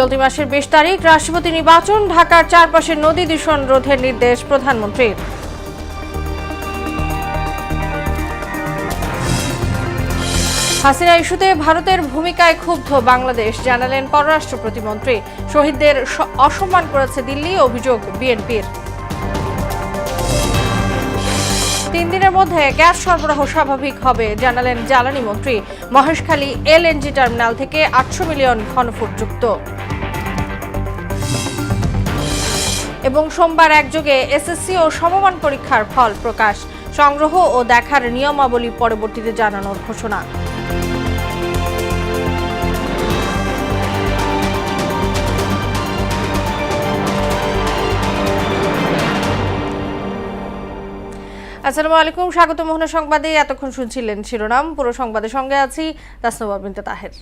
চলতি মাসের ২০ তারিখ রাষ্ট্রপতি নির্বাচন, ঢাকার চারপাশের নদী দূষণ রোধের নির্দেশ প্রধানমন্ত্রীর। হাসিনা ইস্যুতে ভারতের ভূমিকায় ক্ষুব্ধ বাংলাদেশ, জানালেন পররাষ্ট্র প্রতিমন্ত্রী। শহীদদের অসম্মান করেছে দিল্লি, অভিযোগ বিএনপির। ৩ দিনের মধ্যে গ্যাস সরবরাহ স্বাভাবিক হবে, জানালেন জ্বালানি মন্ত্রী। মহেশখালী এলএনজি টার্মিনাল থেকে ৮০০ মিলিয়ন ঘনফুট যুক্ত। এবং সোমবার একযোগে এসএসসি ও সমমান পরীক্ষার ফল প্রকাশ, সংগ্রহ ও দেখার নিয়মাবলী পরবর্তীতে জানানোর ঘোষণা। আসসালামু আলাইকুম, স্বাগত মোহনা সংবাদে। এতক্ষণ শুনছিলেন শিরোনাম, পুরো সংবাদের সঙ্গে আছি তাসনুবা বিনতে তাহের।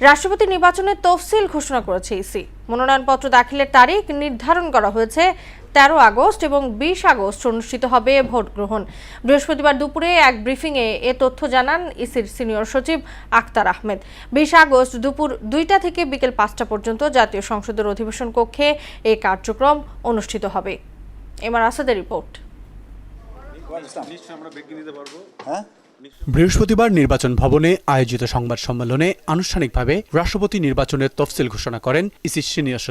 রাষ্ট্রপতি নির্বাচনের তফসিল ঘোষণা করেছে ইসি। মনোনয়নপত্র দাখিলের তারিখ নির্ধারণ করা হয়েছে ১৩ আগস্ট এবং ২০ আগস্ট অনুষ্ঠিত হবে ভোট গ্রহণ। বৃহস্পতিবার দুপুরে এক ব্রিফিংয়ে এ তথ্য জানান ইসির সিনিয়র সচিব আক্তার আহমেদ। ২০ আগস্ট দুপুর ২টা থেকে বিকেল ৫টা পর্যন্ত জাতীয় সংসদের অধিবেশন কক্ষে এই কার্যক্রম অনুষ্ঠিত হবে। এমআর আসাদের রিপোর্ট। বৃহস্পতিবার নির্বাচন ভবনে আয়োজিত সংবাদ সম্মেলনে আনুষ্ঠানিকভাবে রাষ্ট্রপতি নির্বাচনের তফসিল ঘোষণা করেন ইসির সিনিয়র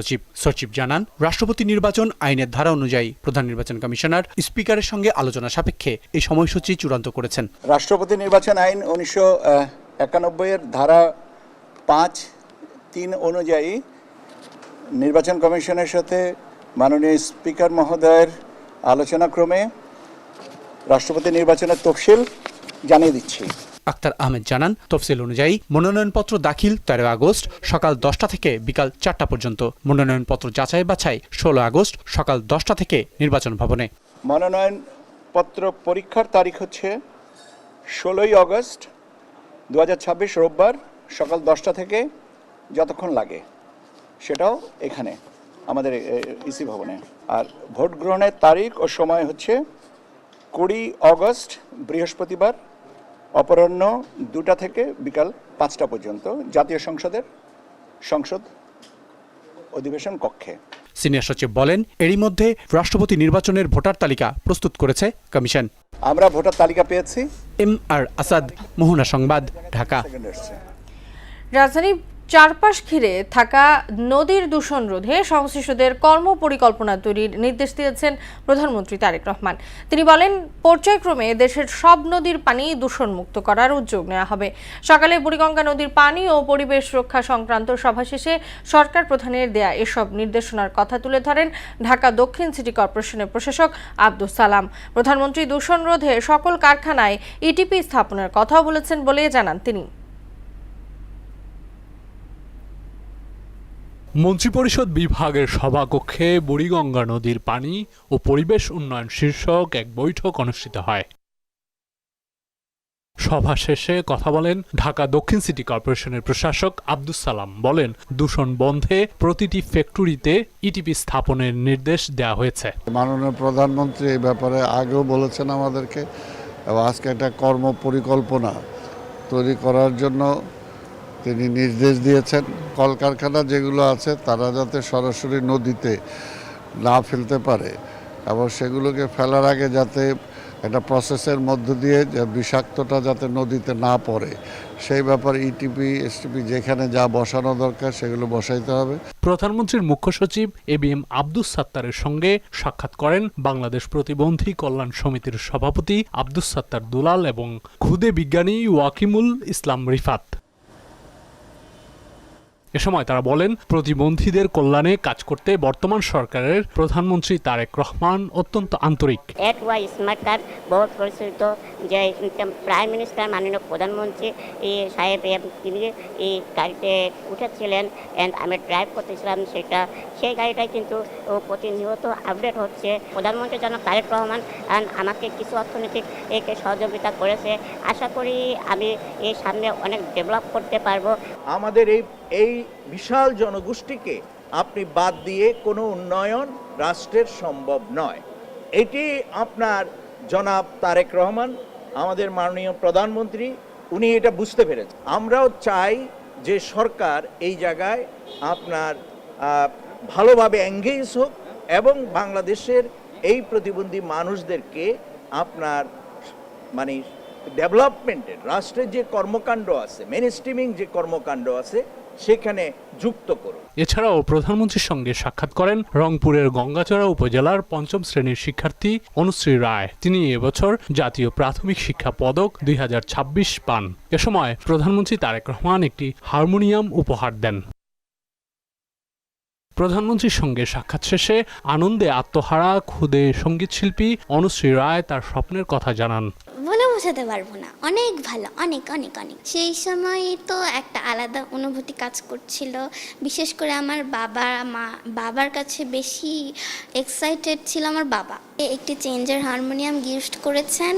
সচিব জানান, রাষ্ট্রপতি নির্বাচন আইনের ধারা অনুযায়ী প্রধান নির্বাচন কমিশনার স্পিকারের সঙ্গে আলোচনা সাপেক্ষে এই সময়সূচি চূড়ান্ত করেছেন। রাষ্ট্রপতি নির্বাচন আইন ১৯৯১ এর ধারা ৫(৩) অনুযায়ী নির্বাচন কমিশনের সাথে মাননীয় স্পিকার মহোদয়ের আলোচনাক্রমে রাষ্ট্রপতি নির্বাচনের তফসিল জানিয়ে দিচ্ছি। আক্তার আহমেদ জানান, তফসিল অনুযায়ী মনোনয়নপত্র দাখিল ১৩ আগস্ট সকাল ১০টা থেকে বিকাল ৪টা পর্যন্ত। মনোনয়নপত্র যাচাই বাছাই ১৬ আগস্ট সকাল ১০টা থেকে নির্বাচন ভবনে। মনোনয়নপত্র পরীক্ষার তারিখ হচ্ছে ১৬ই আগস্ট ২০২৬ রোববার সকাল ১০টা থেকে যতক্ষণ লাগে, সেটাও এখানে আমাদের ইসি ভবনে। আর ভোট গ্রহণের তারিখ ও সময় হচ্ছে ২০ আগস্ট বৃহস্পতিবার অপরাহ্ন ২টা থেকে বিকাল ৫টা পর্যন্ত জাতীয় সংসদের সংসদ অধিবেশন কক্ষে। সিনিয়র সচিব বলেন, এরই মধ্যে রাষ্ট্রপতি নির্বাচনের ভোটার তালিকা প্রস্তুত করেছে কমিশন। আমরা ভোটার তালিকা পেয়েছি। এমআর আসাদ, মোহনা সংবাদ, ঢাকা। রাজধানী চারপাশ ঘিরে থাকা নদীর দূষণ রোধে সংশ্লিষ্টদের কর্মপরিকল্পনা তৈরির নির্দেশ দিয়েছেন প্রধানমন্ত্রী তারেক রহমান। তিনি বলেন, পর্যায়ক্রমে দেশের সব নদীর পানি দূষণমুক্ত করার উদ্যোগ নেওয়া হবে। সকালে বুড়িগঙ্গা নদীর পানি ও পরিবেশ রক্ষা সংক্রান্ত সভা শেষে সরকার প্রধানের দেয়া এসব নির্দেশনার কথা তুলে ধরেন ঢাকা দক্ষিণ সিটি কর্পোরেশনের প্রশাসক আব্দুস সালাম। প্রধানমন্ত্রী দূষণ রোধে সকল কারখানায় ইটিপি স্থাপনের কথাও বলেছেন বলে জানান তিনি। মন্ত্রিপরিষদ বিভাগের সভাকক্ষে বুড়িগঙ্গা নদীর পানি ও পরিবেশ উন্নয়ন শীর্ষক এক বৈঠক অনুষ্ঠিত হয়। সভা শেষে কথা বলেন ঢাকা দক্ষিণ সিটি কর্পোরেশনের প্রশাসক আব্দুস সালাম। বলেন, দূষণ বন্ধে প্রতিটি ফ্যাক্টরিতে ইটিপি স্থাপনের নির্দেশ দেওয়া হয়েছে। মাননীয় প্রধানমন্ত্রী এই ব্যাপারে আগেও বলেছেন আমাদেরকে, এবং আজকে একটা কর্মপরিকল্পনা তৈরি করার জন্য তিনি নির্দেশ দিয়েছেন। কলকারখানা যেগুলো আছে তারা যাতে সরাসরি নদীতে না ফেলতে পারে এবং সেগুলোকে ফেলার আগে যাতে একটা প্রসেসের মধ্য দিয়ে বিষাক্তটা যাতে নদীতে না পড়ে, সেই ব্যাপারে ইটিপি এসটিপি যেখানে যা বসানো দরকার সেগুলো বসাইতে হবে। প্রধানমন্ত্রীর মুখ্য সচিব এবিএম আব্দুস সাত্তারের সঙ্গে সাক্ষাৎ করেন বাংলাদেশ প্রতিবন্ধী কল্যাণ সমিতির সভাপতি আব্দুস সাত্তার দুলাল এবং ক্ষুদে বিজ্ঞানী ওয়াকিমুল ইসলাম রিফাত। এ সময় তারা বলেন, প্রতিবন্ধীদের কল্যাণে কাজ করতে বর্তমান সরকারের প্রধানমন্ত্রী তারেক রহমান অত্যন্ত আন্তরিক। স্মার্ট কার্ড বহুত পরিচিত, যে প্রাইম মিনিস্টার মাননীয় প্রধানমন্ত্রী সাহেব তিনি এই গাড়িতে উঠেছিলেন অ্যান্ড আমি ড্রাইভ করতেছিলাম, সেই গাড়িটাই কিন্তু প্রতিনিয়ত আপডেট হচ্ছে। প্রধানমন্ত্রী জনাব তারেক রহমান আমাকে কিছু অর্থনৈতিক সহযোগিতা করেছে। আশা করি আমি এই সামনে অনেক ডেভেলপ করতে পারবো। আমাদের এই বিশাল জনগোষ্ঠীকে আপনি বাদ দিয়ে কোনো উন্নয়ন রাষ্ট্রের সম্ভব নয়। এটি আপনার জনাব তারেক রহমান, আমাদের মাননীয় প্রধানমন্ত্রী, উনি এটা বুঝতে পেরেছেন। আমরাও চাই যে সরকার এই জায়গায় আপনার ভালোভাবে এঙ্গেজ হোক এবং বাংলাদেশের এই প্রতিবন্ধী মানুষদেরকে আপনার মানে ডেভেলপমেন্টের রাষ্ট্রের যে কর্মকাণ্ড আছে মেনস্ট্রিমিং যে কর্মকাণ্ড আছে সেখানে যুক্ত করুন। এছাড়াও প্রধানমন্ত্রীর সঙ্গে সাক্ষাৎ করেন রংপুরের গঙ্গাচড়া উপজেলার ৫ম শ্রেণীর শিক্ষার্থী অনুশ্রী রায়। তিনি এবছর জাতীয় প্রাথমিক শিক্ষা পদক ২০২৬ পান। এ সময় প্রধানমন্ত্রী তারেক রহমান একটি হারমোনিয়াম উপহার দেন। প্রধানমন্ত্রীর সঙ্গে সাক্ষাৎ শেষে আনন্দে আত্মহারা ক্ষুদে সঙ্গীতশিল্পী অনুশ্রী রায় তার স্বপ্নের কথা জানান। বলে বোঝাতে পারবো না, অনেক ভালো, অনেক অনেক অনেক। সেই সময় তো একটা আলাদা অনুভূতি কাজ করছিল, বিশেষ করে আমার বাবার কাছে বেশি এক্সাইটেড ছিল আমার বাবা। একটি চেঞ্জার হারমোনিয়াম গিফট করেছেন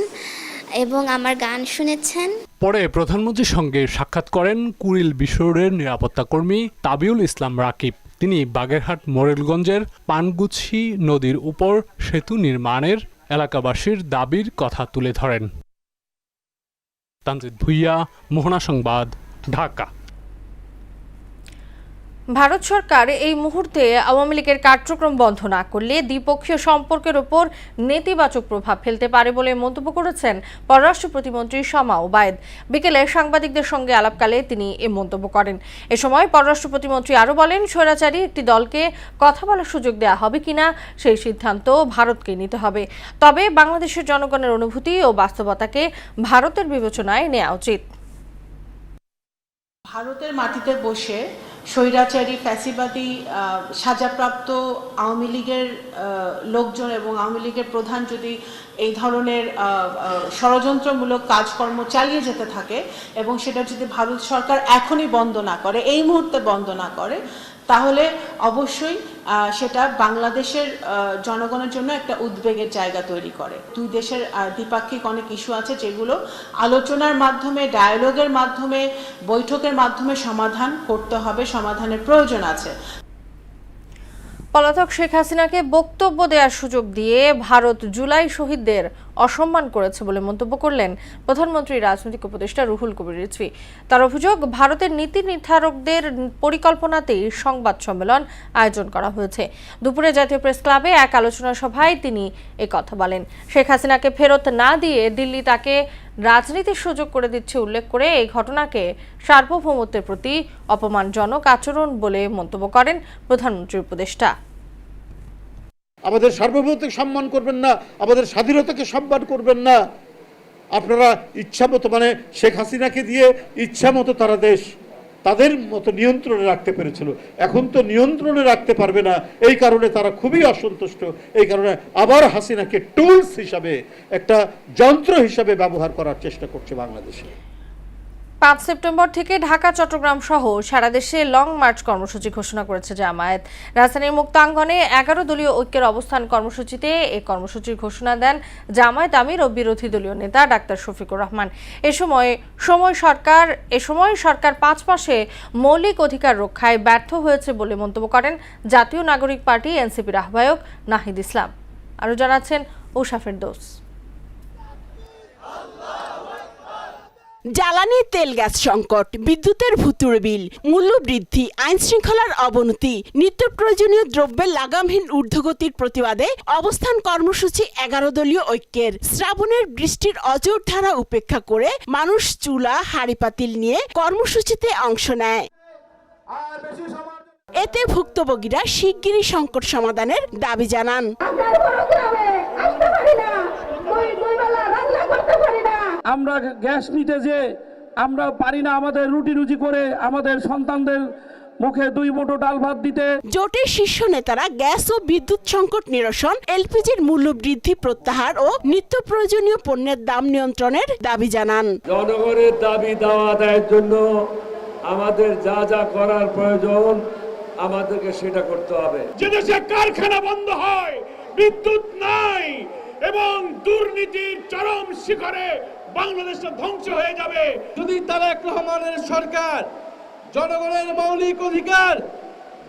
এবং আমার গান শুনেছেন। পরে প্রধানমন্ত্রীর সঙ্গে সাক্ষাৎ করেন কুড়িল বিশোরের নিরাপত্তা কর্মী তাবিউল ইসলাম রাকিব। তিনি বাগেরহাট মোরেলগঞ্জের পানগুছি নদীর উপর সেতু নির্মাণের এলাকাবাসীর দাবির কথা তুলে ধরেন। তানজিদ ভুইয়া, মোহনা সংবাদ, ঢাকা। ভারত সরকার এই মুহূর্তে আওয়ামী লীগের কার্যক্রম বন্ধ না করলে দ্বিপক্ষীয় সম্পর্কের উপর নেতিবাচক প্রভাব ফেলতে পারে বলে মন্তব্য করেছেন পররাষ্ট্র প্রতিমন্ত্রী শামা ওবায়েদ। বিকেলে সাংবাদিকদের সঙ্গে আলাপকালে তিনি এ মন্তব্য করেন। এ সময় পররাষ্ট্র প্রতিমন্ত্রী আরও বলেন, স্বৈরাচারী একটি দলকে কথা বলার সুযোগ দেওয়া হবে কিনা সেই সিদ্ধান্ত ভারতকে নিতে হবে। তবে বাংলাদেশের জনগণের অনুভূতি ও বাস্তবতাকে ভারতের বিবেচনায় নেওয়া উচিত। ভারতের মাটিতে বসে স্বৈরাচারী ফ্যাসিবাদী সাজাপ্রাপ্ত আওয়ামী লীগের লোকজন এবং আওয়ামী লীগের প্রধান যদি এই ধরনের ষড়যন্ত্রমূলক কাজকর্ম চালিয়ে যেতে থাকে এবং সেটা যদি ভারত সরকার এখনই বন্ধ না করে, এই মুহূর্তে বন্ধ না করে, তাহলে অবশ্যই সেটা বাংলাদেশের জনগণের জন্য একটা উদ্বেগের জায়গা তৈরি করে। দুই দেশের দ্বিপাক্ষিক অনেক ইস্যু আছে যেগুলো আলোচনার মাধ্যমে, ডায়ালগের মাধ্যমে, বৈঠকের মাধ্যমে সমাধান করতে হবে, সমাধানের প্রয়োজন আছে। পলাতক শেখ হাসিনাকে বক্তব্য দেওয়ার সুযোগ দিয়ে ভারত জুলাই শহীদদের অসম্মান করেছে বলে মন্তব্য করলেন প্রধানমন্ত্রী রাজনৈতিক উপদেষ্টা রুহুল কবির রিজভী। তার অভিযোগ, ভারতের নীতি নির্ধারকদের পরিকল্পনাতেই সংবাদ সম্মেলন আয়োজন করা হয়েছে। দুপুরে জাতীয় প্রেস ক্লাবে এক আলোচনা সভায় তিনি কথা বলেন। শেখ হাসিনাকে ফেরত না দিয়ে দিল্লি তাকে রাজনীতির সুযোগ করে দিচ্ছে উল্লেখ করে এই ঘটনাকে সার্বভৌমত্বের প্রতি অপমানজনক আচরণ বলে মন্তব্য করেন প্রধানমন্ত্রীর উপদেষ্টা। আমাদের সার্বভৌমত্বকে সম্মান করবেন না, আমাদের স্বাধীনতাকে সম্মান করবেন না। আপনারা ইচ্ছামতো মানে শেখ হাসিনাকে দিয়ে ইচ্ছামতো তারা দেশ তাদের মতো নিয়ন্ত্রণে রাখতে পেরেছিল, এখন তো নিয়ন্ত্রণে রাখতে পারবে না। এই কারণে তারা খুবই অসন্তুষ্ট। এই কারণে আবার হাসিনাকে টুলস হিসাবে, একটা যন্ত্র হিসাবে ব্যবহার করার চেষ্টা করছে বাংলাদেশে। ৫ সেপ্টেম্বর থেকে ঢাকা, চট্টগ্রাম সহ সারা দেশে লং মার্চ কর্মসূচি ঘোষণা করেছে জামায়াত। রাজধানীর মুক্তাঙ্গনে ১১ দলীয় ঐক্যের অবস্থান কর্মসূচিতে এই কর্মসূচির ঘোষণা দেন জামায়াত আমির ও বিরোধী দলীয় নেতা ডাক্তার শফিকুর রহমান। এ সময় সরকার ৫ মাসে মৌলিক অধিকার রক্ষায় ব্যর্থ হয়েছে বলে মন্তব্য করেন জাতীয় নাগরিক পার্টি এনসিপির আহ্বায়ক নাহিদ ইসলাম। আরও জানাচ্ছেন উষা ফেরদৌস। জ্বালানি তেল গ্যাস সংকট, বিদ্যুতের ভুতুড়ে বিল, মূল্য বৃদ্ধি, আইন শৃঙ্খলার অবনতি, নিত্য প্রয়োজনীয় দ্রব্যের লাগামহীন ঊর্ধ্বগতির প্রতিবাদে অবস্থান কর্মসূচি ১১ দলীয় ঐক্যের। শ্রাবণের বৃষ্টির অজর ধারা উপেক্ষা করে মানুষ চুলা হাঁড়ি পাতিল নিয়ে কর্মসূচিতে অংশ নেয়। এতে ভুক্তভোগীরা শিগগিরই সংকট সমাধানের দাবি জানান। আমরা গ্যাস নিতে যে আমরা পারি না আমাদের রুটি রুজি করে আমাদের সন্তানদের মুখে 2 মুঠো ডাল ভাত দিতে। জোটের শীর্ষ নেতারা গ্যাস ও বিদ্যুৎ সংকট নিরসন, এলপিজির মূল্য বৃদ্ধি প্রত্যাহার ও নিত্য প্রয়োজনীয় পণ্যের দাম নিয়ন্ত্রণের দাবি জানান। জনগণের দাবি দাওয়া আদায়ের জন্য আমাদের যা যা করার প্রয়োজন আমাদেরকে সেটা করতে হবে। যে দেশে কারখানা বন্ধ হয়, বিদ্যুৎ নাই এবং দুর্নীতির চরম শিখরে বাংলাদেশটা ধ্বংস হয়ে যাবে যদি তারেক রহমানের সরকার জনগণের মৌলিক অধিকার,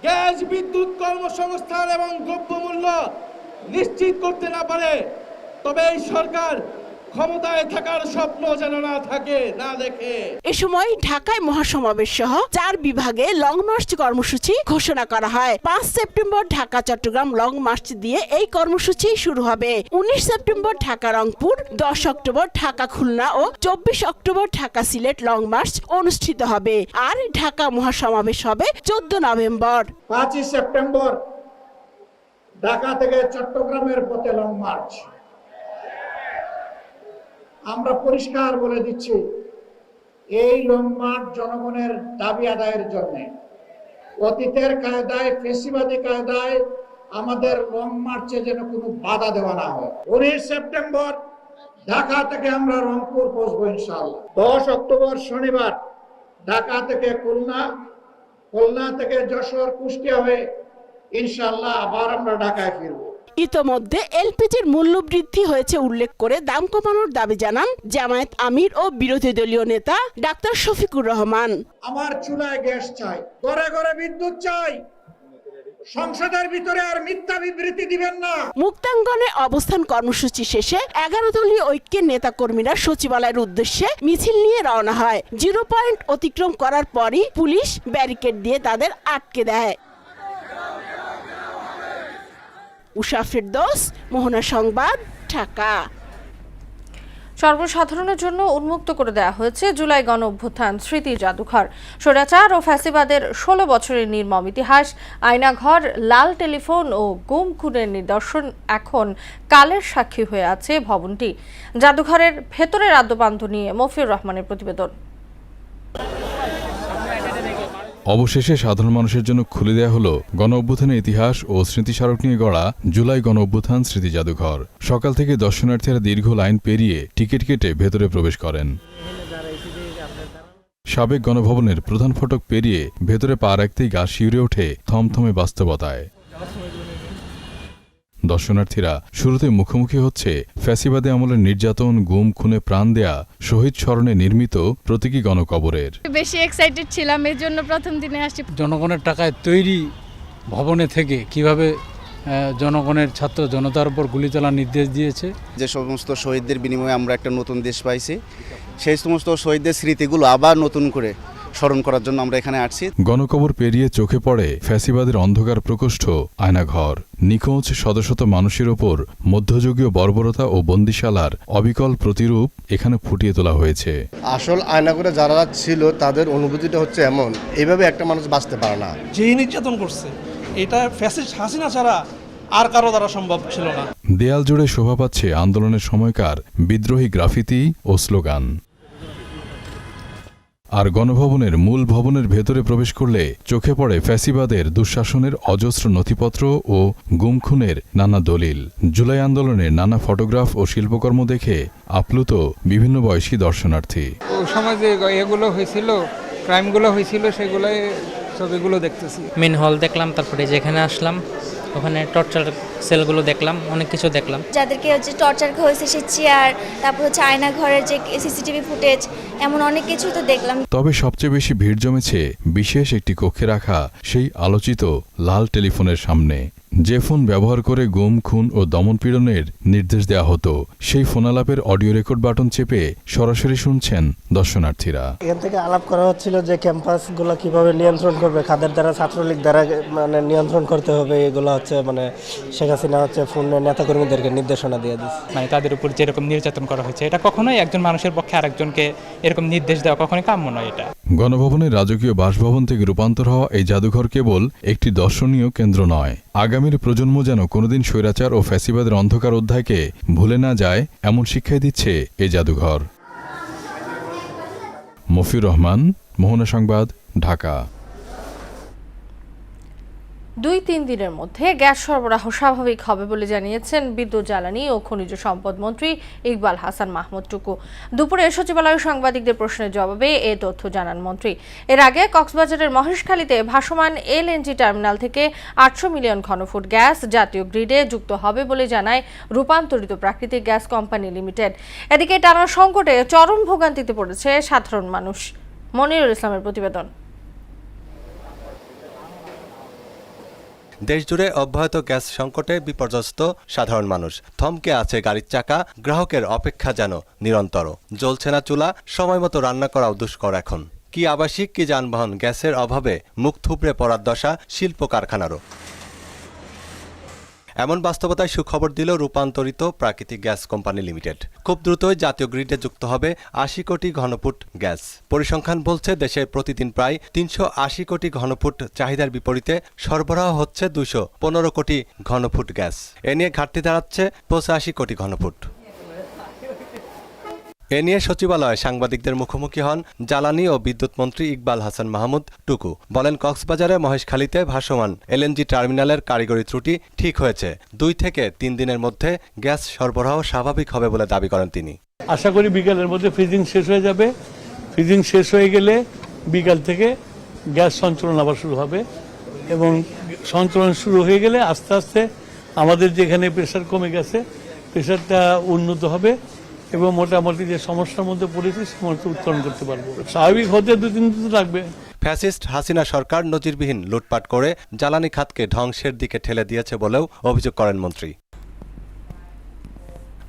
গ্যাস, বিদ্যুৎ, কর্মসংস্থান এবং দ্রব্যমূল্য নিশ্চিত করতে না পারে, তবে এই সরকার ক্ষমতায় থাকার স্বপ্ন যেন না থাকে, না দেখে। এ সময় ঢাকায় মহাসমাবেশ সহ 4 বিভাগে লং মার্চ কর্মসূচি ঘোষণা করা হয়। 5 September Dhaka Chattogram long march দিয়ে এই কর্মসূচি শুরু হবে। 19 সেপ্টেম্বর ঢাকা রংপুর, 10 অক্টোবর ঢাকা খুলনা ও 24 October Dhaka Sylhet long march অনুষ্ঠিত হবে। আর ঢাকা মহাসমাবেশ হবে 14 নভেম্বর। 5 সেপ্টেম্বর ঢাকা থেকে চট্টগ্রামের পথে লং মার্চ। আমরা পরিষ্কার বলে দিচ্ছি, এই লং মার্চ জনগণের দাবি আদায়ের জন্য। অতীতের কায়দায়, ফেসিবাদী কায়দায় আমাদের লং মার্চে যেন কোনো বাধা দেওয়া না হয়। 19 সেপ্টেম্বর ঢাকা থেকে আমরা রংপুর পৌঁছবো ইনশাআল্লাহ। 10 অক্টোবর শনিবার ঢাকা থেকে খুলনা, খুলনা থেকে যশোর, কুষ্টিয়া হয়ে ইনশাআল্লাহ আবার আমরা ঢাকায় ফিরবো। ইতোমধ্যে এলপিজির মূল্য বৃদ্ধি হয়েছে উল্লেখ করে দাম কমানোর দাবি জানান জামায়াত আমির ও বিরোধী দলীয় নেতা ডাক্তার শফিকুর রহমান। আমার চুলায় গ্যাস চাই, ঘরে ঘরে বিদ্যুৎ চাই, সংসদের ভিতরে আর মিথ্যা বিবৃতি দিবেন না। মুক্তাঙ্গনে অবস্থান কর্মসূচি শেষে 11 দলীয় ঐক্যের নেতাকর্মীরা সচিবালয়ের উদ্দেশ্যে মিছিল নিয়ে রওনা হয়। 0 পয়েন্ট অতিক্রম করার পরই পুলিশ ব্যারিকেড দিয়ে তাদের আটকে দেয়। উষা ফেরদৌস, মোহনা সংবাদ, ঢাকা। সর্বসাধারণের জন্য উন্মুক্ত করে দেওয়া হয়েছে জুলাই গণ অভ্যুত্থান স্মৃতি জাদুঘর। স্বৈরাচার ও ফ্যাসিবাদের 16 বছরের নির্মম ইতিহাস, আয়নাঘর, লাল টেলিফোন ও গুম খুনের নিদর্শন এখন কালের সাক্ষী হয়ে আছে ভবনটি। জাদুঘরের ভেতরের আদ্যপান্ত নিয়ে মফিউর রহমানের প্রতিবেদন। অবশেষে সাধারণ মানুষের জন্য খুলে দেয়া হলো গণ অভ্যুত্থানের ইতিহাস ও স্মৃতিস্মারক নিয়ে গড়া জুলাই গণ অভ্যুত্থান স্মৃতি জাদুঘর। সকাল থেকে দর্শনার্থীরা দীর্ঘ লাইন পেরিয়ে টিকিট কেটে ভেতরে প্রবেশ করেন। সাবেক গণভবনের প্রধান ফটক পেরিয়ে ভেতরে পা রাখতেই গা শিউরে ওঠে থমথমে বাস্তবতায়। দর্শনার্থীরা শুরুতে মুখোমুখি হচ্ছে ফ্যাসিবাদী আমলের নির্যাতন, গুম খুনে প্রাণ দেয়া শহীদ স্মরণে নির্মিত প্রতীকী গণকবরের। বেশি এক্সাইটেড ছিলাম, এর জন্য প্রথম দিনে আসছি। জনগণের টাকায় তৈরি ভবনে থেকে কিভাবে জনগণের ছাত্র জনতার উপর গুলি চালানোর নির্দেশ দিয়েছে। যে সমস্ত শহীদদের বিনিময়ে আমরা একটা নতুন দেশ পাইছি, সেই সমস্ত শহীদদের স্মৃতিগুলো আবার নতুন করে স্মরণ করার জন্য আমরা এখানে আসছি। গণকবর পেরিয়ে চোখে পড়ে ফ্যাসিবাদের অন্ধকার প্রকোষ্ঠ আয়নাঘর। নিখোঁজ শত শত মানুষের ওপর মধ্যযুগীয় বর্বরতা ও বন্দিশালার অবিকল প্রতিরূপ এখানে ফুটিয়ে তোলা হয়েছে। আসল আয়নাঘরে যারা ছিল তাদের অনুভূতিটা হচ্ছে এমন, এইভাবে একটা মানুষ বাঁচতে পারে না। যেই নির্যাতন করছে এটা ফ্যাসিস্ট হাসিনা ছাড়া আর কারো দ্বারা সম্ভব ছিল না। দেয়াল জুড়ে শোভা পাচ্ছে আন্দোলনের সময়কার বিদ্রোহী গ্রাফিতি ও স্লোগান। আর গণভবনের মূল ভবনের ভেতরে প্রবেশ করলে চোখে পড়ে ফ্যাসিবাদের দুঃশাসনের অজস্র নথিপত্র ও গুম খুনের নানা দলিল। জুলাই আন্দোলনের নানা ফটোগ্রাফ ও শিল্পকর্ম দেখে আপ্লুত বিভিন্ন বয়সী দর্শনার্থী। সমাজে এগুলো হয়েছিল, ক্রাইমগুলো হয়েছিল, সেগুলোই ছবিগুলো দেখতেছি। মেন হল দেখলাম, তারপরে যেখানে আসলাম ওখানে টর্চার সেলগুলো দেখলাম, অনেক কিছু দেখলাম। যাদেরকে হচ্ছে টর্চার হয়েছে সে চেয়ার, তারপর হচ্ছে আয়না ঘরের যে সিসিটিভি ফুটেজ, এমন অনেক কিছু তো দেখলাম। তবে সবচেয়ে বেশি ভিড় জমেছে বিশেষ একটি কক্ষে রাখা সেই আলোচিত লাল টেলিফোনের সামনে। যে ফোন ব্যবহার করে গুম খুন ও দমনপীড়নের নির্দেশ দেওয়া হতো, সেই ফোনালাপের অডিও রেকর্ড বাটন চেপে সরাসরি শুনছেন দর্শনার্থীরা। এখান থেকে আলাপ করা হচ্ছিল যে ক্যাম্পাসগুলো কিভাবে নিয়ন্ত্রণ করবে, কাদের দ্বারা, ছাত্রলীগ দ্বারা মানে নিয়ন্ত্রণ করতে হবে। এগুলো হচ্ছে মানে শেখ হাসিনা হচ্ছে ফোনের নেতাকর্মীদেরকে নির্দেশনা দিয়ে দিচ্ছে। মানে তাদের উপর যেরকম নির্যাতন করা হয়েছে, এটা কখনোই একজন মানুষের পক্ষে আরেকজনকে এরকম নির্দেশ দেওয়া কখনোই কাম্য নয়। এটা গণভবনের রাজকীয় বাসভবন থেকে রূপান্তর হওয়া এই জাদুঘর কেবল একটি দর্শনীয় কেন্দ্র নয়, আগামীর প্রজন্ম যেন কোনোদিন স্বৈরাচার ও ফ্যাসিবাদের অন্ধকার অধ্যায়কে ভুলে না যায় এমন শিক্ষাই দিচ্ছে এই জাদুঘর। মফিউর রহমান, মোহনা সংবাদ, ঢাকা। 2-3 দিনের মধ্যে গ্যাস সরবরাহ স্বাভাবিক হবে বলে জানিয়েছেন বিদ্যুৎ, জ্বালানি ও খনিজ সম্পদ মন্ত্রী ইকবাল হাসান মাহমুদ টুকু। দুপুরে সচিবালয়ে সাংবাদিকদের প্রশ্নের জবাবে এ তথ্য জানান মন্ত্রী। এর আগে কক্সবাজারের মহেশখালীতে ভাসমান এলএনজি টার্মিনাল থেকে 800 মিলিয়ন ঘনফুট গ্যাস জাতীয় গ্রিডে যুক্ত হবে বলে জানায় রূপান্তরিত প্রাকৃতিক গ্যাস কোম্পানি লিমিটেড। এদিকে টানা সংকটে চরম ভোগান্তিতে পড়েছে সাধারণ মানুষ। মনিরুল ইসলামের প্রতিবেদন। দেশজুড়ে অব্যাহত গ্যাস সংকটে বিপর্যস্ত সাধারণ মানুষ। থমকে আছে গাড়ির চাকা, গ্রাহকের অপেক্ষা যেন নিরন্তর। জ্বলছে না চুলা, সময় মতো রান্না করাও দুষ্কর এখন। কি আবাসিক কি যানবাহন, গ্যাসের অভাবে মুখ থুবড়ে পড়ার দশা শিল্প কারখানারও। এমন বাস্তবতায় সুখবর দিল রূপান্তরিত প্রাকৃতিক গ্যাস কোম্পানি লিমিটেড। খুব দ্রুতই জাতীয় গ্রিডে যুক্ত হবে ৮০ কোটি ঘনফুট গ্যাস। পরিসংখ্যান বলছে দেশে প্রতিদিন প্রায় ৩৮০ কোটি ঘনফুট চাহিদার বিপরীতে সরবরাহ হচ্ছে ২১৫ কোটি ঘনফুট গ্যাস। এ নিয়ে ঘাটতি দাঁড়াচ্ছে ৮৫ কোটি ঘনফুট। এ নিয়ে সচিবালয়ে সাংবাদিকদের মুখোমুখি হন জ্বালানি ও বিদ্যুৎ মন্ত্রী ইকবাল হাসান মাহমুদ টুকু। বলেন, কক্সবাজারে মহেশখালীতে ভাসমান এলএনজি টার্মিনালের কারিগরি ত্রুটি ঠিক হয়েছে। ২ থেকে ৩ দিনের মধ্যে গ্যাস সরবরাহ স্বাভাবিক হবে বলে দাবি করেন তিনি। আশা করি বিকালের মধ্যে ফ্রিজিং শেষ হয়ে যাবে। ফ্রিজিং শেষ হয়ে গেলে বিকাল থেকে গ্যাস সঞ্চালন আবার শুরু হবে এবং সঞ্চালন শুরু হয়ে গেলে আস্তে আস্তে আমাদের যেখানে প্রেশার কমে গেছে প্রেশারটা উন্নত হবে এবং মোটামুটি যে সমস্যার মধ্যে পড়েছি সমস্যা উত্তরণ করতে পারবো। স্বাভাবিক হতে ২-৩ দিন লাগবে। ফ্যাসিস্ট হাসিনা সরকার নজিরবিহীন লুটপাট করে জ্বালানি খাতকে ধ্বংসের দিকে ঠেলে দিয়েছে বলেও অভিযোগ করেন মন্ত্রী।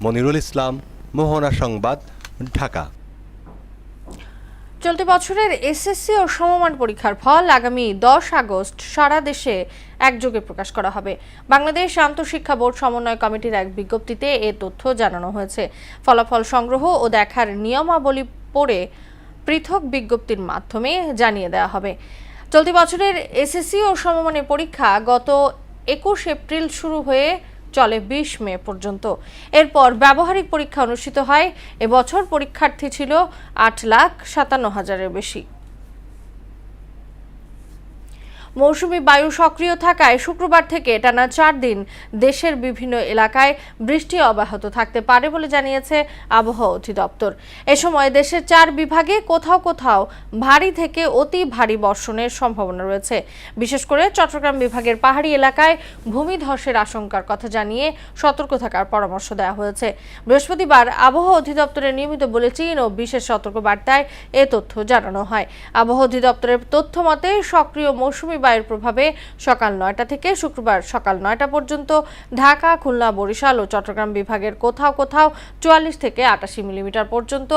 মনিরুল ইসলাম, মোহনা সংবাদ, ঢাকা। চলতি বছরের এসএসসি ও সমমান পরীক্ষার ফল আগামী ১০ আগস্ট সারা দেশে একযোগে প্রকাশ করা হবে। বাংলাদেশ আন্তঃশিক্ষা বোর্ড সমন্বয় কমিটির এক বিজ্ঞপ্তিতে এ তথ্য জানানো হয়েছে। ফলাফল সংগ্রহ ও দেখার নিয়মাবলী পড়ে পৃথক বিজ্ঞপ্তির মাধ্যমে জানিয়ে দেওয়া হবে। চলতি বছরের এসএসসি ও সমমানের পরীক্ষা গত ২১ এপ্রিল শুরু হয়ে চলে ২০ মে পর্যন্ত। এরপর ব্যবহারিক পরীক্ষা অনুষ্ঠিত হয়। এবছর পরীক্ষার্থী ছিল ৮,৫৭,০০০-এর বেশি। মৌসুমী বায়ু সক্রিয় থাকায় শুক্রবার থেকে টানা ৪ দিন দেশের বিভিন্ন এলাকায় বৃষ্টি অব্যাহত থাকতে পারে বলে জানিয়েছে আবহাওয়া অধিদপ্তর। এ সময় দেশের ৪ বিভাগে কোথাও কোথাও ভারী থেকে অতি ভারী বর্ষণের সম্ভাবনা রয়েছে। বিশেষ করে চট্টগ্রাম বিভাগের পাহাড়ি এলাকায় ভূমিধসের আশঙ্কার কথা জানিয়ে সতর্ক থাকার পরামর্শ দেওয়া হয়েছে। বৃহস্পতিবার আবহাওয়া অধিদপ্তরের নিয়মিত বুলেটিন ও বিশেষ সতর্কবার্তায় এ তথ্য জানানো হয়। আবহাওয়া অধিদপ্তরের তথ্য মতে সক্রিয় মৌসুমী বায়ুর প্রভাবে সকাল ৯টা থেকে শুক্রবার সকাল ৯টা পর্যন্ত ঢাকা, খুলনা, বরিশাল ও চট্টগ্রাম বিভাগের কোথাও কোথাও ৪৪ থেকে ৮৮ মিলিমিটার পর্যন্ত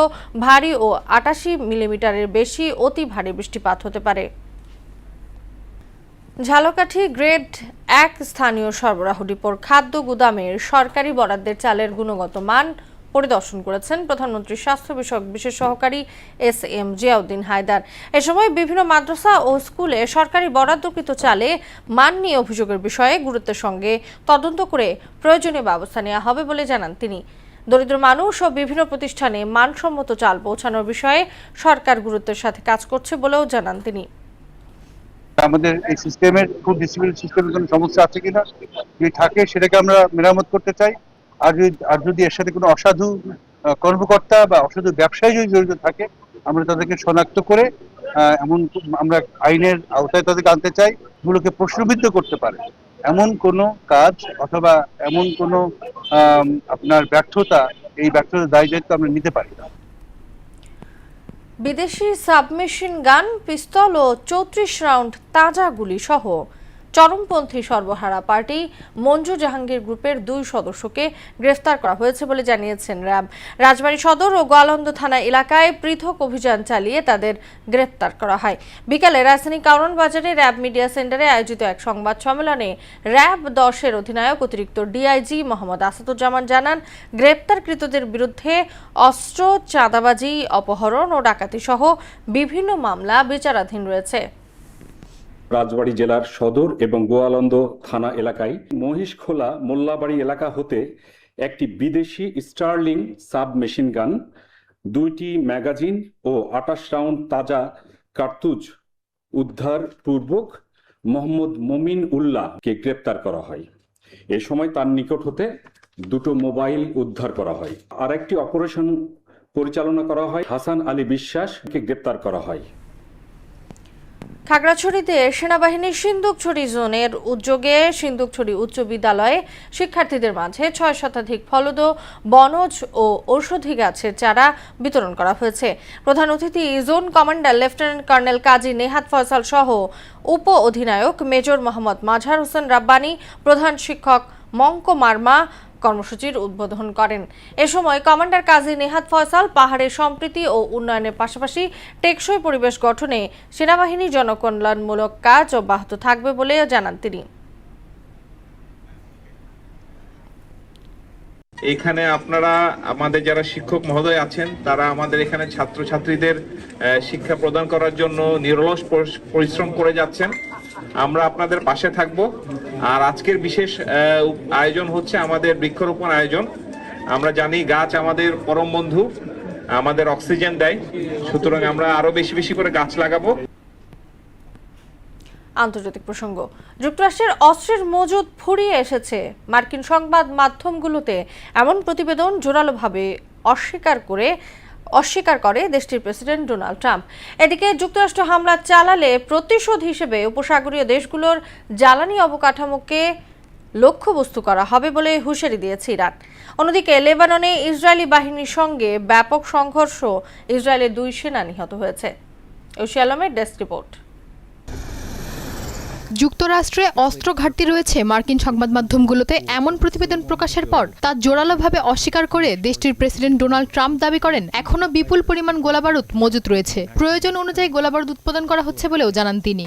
ভারী ও ৮৮ মিলিমিটারের বেশি অতি ভারী বৃষ্টিপাত হতে পারে। ঝালকাঠি গ্রেড ১ স্থানীয় সরবরাহ ডিপোর খাদ্য গুদামের সরকারি বরাদ্দের চালের গুণগত মান পরিদর্শন করেছেন প্রধানমন্ত্রীর স্বাস্থ্য বিষয়ক বিশেষ সহকারী এস.এম. জিয়াউদ্দিন হায়দার। এ সময় বিভিন্ন মাদ্রাসা ও স্কুলে সরকারি বরাদ্দকৃত চালে মান নিয়ে অভিযোগের বিষয়ে গুরুত্বের সঙ্গে তদন্ত করে প্রয়োজনীয় ব্যবস্থা নেওয়া হবে বলে জানান তিনি। দরিদ্র মানুষ ও বিভিন্ন প্রতিষ্ঠানে মানসম্মত চাল পৌঁছানোর বিষয়ে সরকার গুরুত্বের সাথে কাজ করছে বলেও জানান তিনি। আমাদের এই সিস্টেমের ফুড ডিস্ট্রিবিউশন সিস্টেমের কোনো সমস্যা আছে কিনা, যদি থাকে সেটাকে আমরা মেরামত করতে চাই। আর যদি এর সাথে কোনো অসাধু কর্মকর্তা বা অসাধু ব্যবসায়ী যদি জড়িত থাকে আমরা তাদেরকে শনাক্ত করে এমন আমরা আইনের আওতায় তাদেরকে আনতে চাই, এগুলোকে প্রশ্নবিদ্ধ করতে পারে এমন কোনো কাজ অথবা এমন কোনো আপনার ব্যর্থতা, এই ব্যর্থতার দায় দায়িত্ব আমরা নিতে পারি না। বিদেশি সাবমেশিন গান, পিস্তল ও ৩৪ রাউন্ড তাজা গুলি সহ চরমপন্থী সর্বহারা পার্টি মঞ্জু জাহাঙ্গীর গ্রুপের ২ সদস্যকে গ্রেফতার করা হয়েছে বলে জানিয়েছেন র্যাব। রাজবাড়ী সদর ও গোয়ালন্দ থানা এলাকায় পৃথক অভিযান চালিয়ে তাদের গ্রেফতার করা হয়। বিকালে রাজধানী কারওয়ান বাজারে র্যাব মিডিয়া সেন্টারে আয়োজিত এক সংবাদ সম্মেলনে র্যাব ১০-এর অধিনায়ক অতিরিক্ত ডিআইজি মোহাম্মদ আসাদুজ্জামান জানান, গ্রেপ্তারকৃতদের বিরুদ্ধে অস্ত্র, চাঁদাবাজি, অপহরণ ও ডাকাতি সহ বিভিন্ন মামলা বিচারাধীন রয়েছে। রাজবাড়ী জেলার সদর এবং গোয়ালন্দ থানা এলাকায় মহিষখোলা মোল্লাবাড়ি এলাকা হতে একটি বিদেশি স্টার্লিং সাবমেশিন গান, 2টি ম্যাগাজিন ও 28 রাউন্ড তাজা কার্তুজ উদ্ধার পূর্বক মোহাম্মদ মমিন উল্লাহকে গ্রেপ্তার করা হয়। এ সময় তার নিকট হতে 2টো মোবাইল উদ্ধার করা হয়। আর একটি অপারেশন পরিচালনা করা হয়। হাসান আলী বিশ্বাসকে গ্রেপ্তার করা হয়। খাগড়াছড়িতে সেনাবাহিনীর সিন্দুকছড়ি জোনের উদ্যোগে সিন্দুকছড়ি উচ্চ বিদ্যালয়ে শিক্ষার্থীদের মাঝে 6 শতাধিক ফলদ, বনজ ও ঔষধি গাছের চারা বিতরণ করা হয়েছে। প্রধান অতিথি জোন কমান্ডার লেফটেন্যান্ট কর্নেল কাজী নেহাত ফয়সাল সহ উপ অধিনায়ক মেজর মোহাম্মদ মাজহার হোসেন রাব্বানী, প্রধান শিক্ষক মঙ্ক মার্মা কর্মসূচির উদ্বোধন করেন। এ সময় কমান্ডার কাজী নেহাত ফয়সাল পাহাড়ের সম্প্রীতি ও উন্নয়নের পাশাপাশি টেকসই পরিবেশ গঠনে সেনাবাহিনীর জনকল্যাণমূলক কাজ অব্যাহত থাকবে বলে জানান তিনি। এখানে আপনারা আমাদের যারা শিক্ষক মহোদয় আছেন তারা আমাদের এখানে ছাত্রছাত্রীদের শিক্ষা প্রদান করার জন্য নিরলস পরিশ্রম করে যাচ্ছেন। আমরা আপনাদের পাশে থাকব। আর আজকের বিশেষ আয়োজন হচ্ছে আমাদের বৃক্ষরোপণ আয়োজন। আমরা জানি গাছ আমাদের পরম বন্ধু, আমাদের অক্সিজেন দেয়, সুতরাং আমরা আরো বেশি বেশি করে গাছ লাগাবো। আন্তর্জাতিক প্রসঙ্গ, যুক্তরাষ্ট্রের অস্ত্রের মজুদ ফুরিয়ে এসেছে। মার্কিন সংবাদ মাধ্যমগুলোতে এমন প্রতিবেদন জোরালোভাবে অস্বীকার করে দেশটির প্রেসিডেন্ট ডোনাল্ড ট্রাম্প। এদিকে যুক্তরাষ্ট্র হামলা চালালে প্রতিশোধ হিসেবে উপসাগরীয় দেশগুলোর জ্বালানি অবকাঠামোকে লক্ষ্যবস্তু করা হবে বলে হুঁশিয়ারি দিয়েছে ইরান। অন্যদিকে লেবাননে ইসরায়েলি বাহিনীর সঙ্গে ব্যাপক সংঘর্ষ, ইসরায়েলের 2 সেনা নিহত হয়েছে। ঐশী আলমের ডেস্ক রিপোর্ট। যুক্তরাষ্ট্রে অস্ত্র ঘাটতি রয়েছে মার্কিন সংবাদ মাধ্যমগুলোতে এমন প্রতিবেদন প্রকাশের পর তা জোরালোভাবে অস্বীকার করে দেশটির প্রেসিডেন্ট ডোনাল্ড ট্রাম্প দাবি করেন এখনো বিপুল পরিমাণ গোলাবারুদ মজুত রয়েছে, প্রয়োজন অনুযায়ী গোলাবারুদ উৎপাদন করা হচ্ছে বলেও জানান তিনি।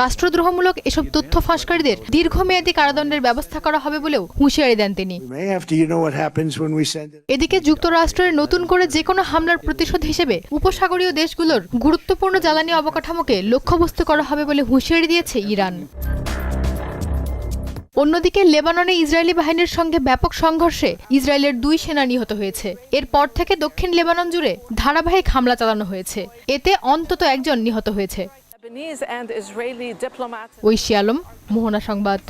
রাষ্ট্রদ্রোহমূলক এসব তথ্য ফাঁসকারীদের দীর্ঘমেয়াদী কারাদণ্ডের ব্যবস্থা করা হবে বলেও হুঁশিয়ারি দেন তিনি। এদিকে যুক্তরাষ্ট্রের নতুন করে যে কোনো হামলার প্রতিশোধ হিসেবে উপসাগরীয় দেশগুলোর গুরুত্বপূর্ণ জ্বালানি অবকাঠামোকে লক্ষ্যবস্তু করা হবে বলে হুঁশিয়ারি দিয়েছে ইরান। অন্যদিকে লেবাননে ইসরায়েলি বাহিনীর সঙ্গে ব্যাপক সংঘর্ষে ইসরায়েলের 2 সেনা নিহত হয়েছে। এরপর থেকে দক্ষিণ লেবানন জুড়ে ধারাবাহিক হামলা চালানো হয়েছে, এতে অন্তত 1 জন নিহত হয়েছে। ঐশী আলম, মোহনা সংবাদ।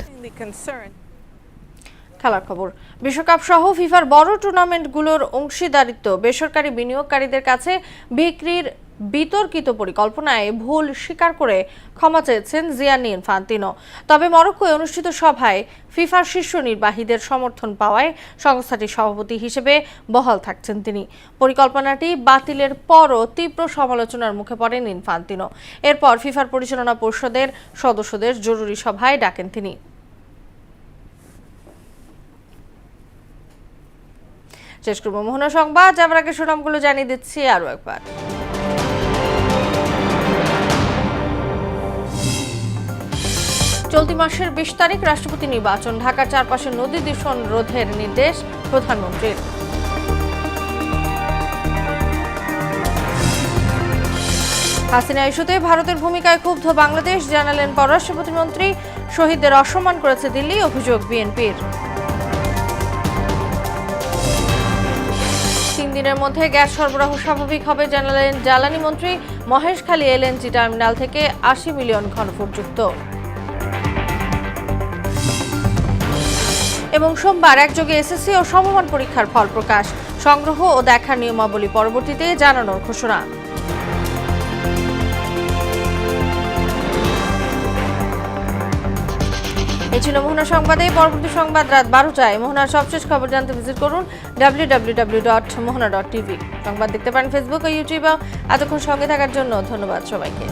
খেলার খবর, বিশ্বকাপ সহ ফিফার বড় টুর্নামেন্টগুলোর অংশীদারিত্ব বেসরকারি বিনিয়োগকারীদের কাছে বিক্রির বিতর্কিত পরিকল্পনায় ভুল স্বীকার করে ক্ষমা চেয়েছেন জিয়ানি ইনফান্তিনো। তবে মরক্কোয় অনুষ্ঠিত সভায় ফিফার শীর্ষ নির্বাহীদের সমর্থন পাওয়ায় সংস্থাটির সভাপতি হিসেবে বহাল থাকছেন তিনি। পরিকল্পনাটি বাতিলের পরও তীব্র সমালোচনার মুখে পড়েন ইনফান্তিনো। এরপর ফিফার পরিচালনা পরিষদের সদস্যদের জরুরি সভায় ডাকেন তিনি। শেষ করব মোহনা সংবাদ, যাবার আগে শিরোনামগুলো জানিয়ে দিচ্ছি আরও একবার। চলতি মাসের 20 তারিখ রাষ্ট্রপতি নির্বাচন, ঢাকার চারপাশে নদী দূষণ রোধের নির্দেশ প্রধানমন্ত্রীর। হাসিনা ইস্যুতে ভারতের ভূমিকায় ক্ষুব্ধ বাংলাদেশ, জানালেন পররাষ্ট্র প্রতিমন্ত্রী। শহীদদের অসম্মান করেছে দিল্লি, অভিযোগ বিএনপির। 3 দিনের মধ্যে গ্যাস সরবরাহ স্বাভাবিক হবে, জানালেন জ্বালানি মন্ত্রী। মহেশখালী এলএনজি টার্মিনাল থেকে 80 মিলিয়ন ঘনফুট যুক্ত। এবং সোমবার একযোগে এসএসসি ও সমমান পরীক্ষার ফল প্রকাশ, সংগ্রহ ও দেখার নিয়মাবলী পরবর্তীতে জানানোর ঘোষণা। এই ছিল মোহনা সংবাদে। পরবর্তী সংবাদ রাত 12টায়। মোহনার সবশেষ খবর জানতে ভিজিট করুন www.mohana.tv। সংবাদ দেখতে পারেন ফেসবুক ও ইউটিউবে। এতক্ষণ সঙ্গে থাকার জন্য ধন্যবাদ সবাইকে।